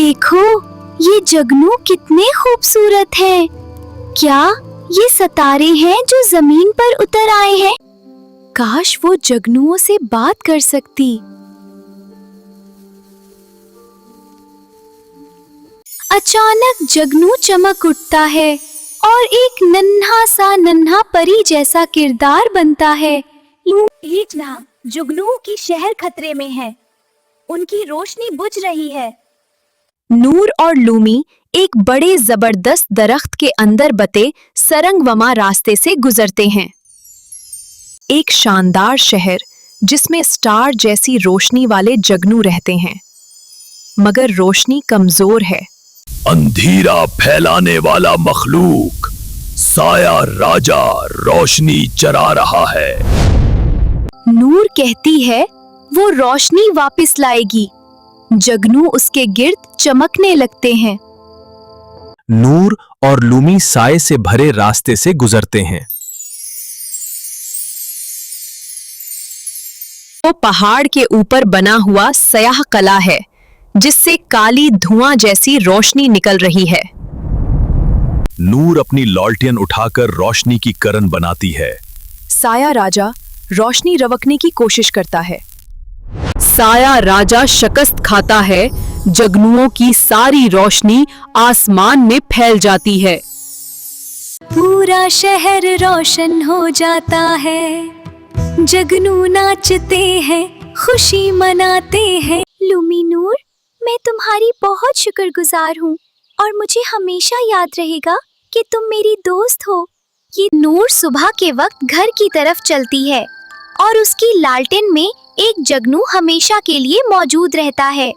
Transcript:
देखो, ये जगनू कितने खूबसूरत हैं। क्या ये सितारे हैं जो जमीन पर उतर आए हैं? काश वो जगनुओं से बात कर सकती। अचानक जगनू चमक उठता है और एक नन्हा परी जैसा किरदार बनता है। देखना, जुगनुओं की शहर खतरे में है। उनकी रोशनी बुझ रही है। नूर और लूमी एक बड़े जबरदस्त दरख्त के अंदर बते सरंगवमा रास्ते से गुजरते हैं। एक शानदार शहर जिसमें स्टार जैसी रोशनी वाले जगनू रहते हैं, मगर रोशनी कमजोर है। अंधेरा फैलाने वाला मखलूक साया राजा रोशनी चरा रहा है। नूर कहती है वो रोशनी वापस लाएगी। जगनू उसके गिर्द चमकने लगते हैं। नूर और लूमी साए से भरे रास्ते से गुजरते हैं। वो पहाड़ के ऊपर बना हुआ स्याह कला है जिससे काली धुआं जैसी रोशनी निकल रही है। नूर अपनी लॉल्टेन उठाकर रोशनी की करन बनाती है। साया राजा रोशनी रवकने की कोशिश करता है। साया राजा शिकस्त खाता है। जगनुओं की सारी रोशनी आसमान में फैल जाती है। पूरा शहर रोशन हो जाता है। जगनू नाचते हैं, खुशी मनाते हैं। लूमी नूर, मैं तुम्हारी बहुत शुक्रगुजार हूँ और मुझे हमेशा याद रहेगा कि तुम मेरी दोस्त हो। ये नूर सुबह के वक्त घर की तरफ चलती है और उसकी लालटेन में एक जगनू हमेशा के लिए मौजूद रहता है।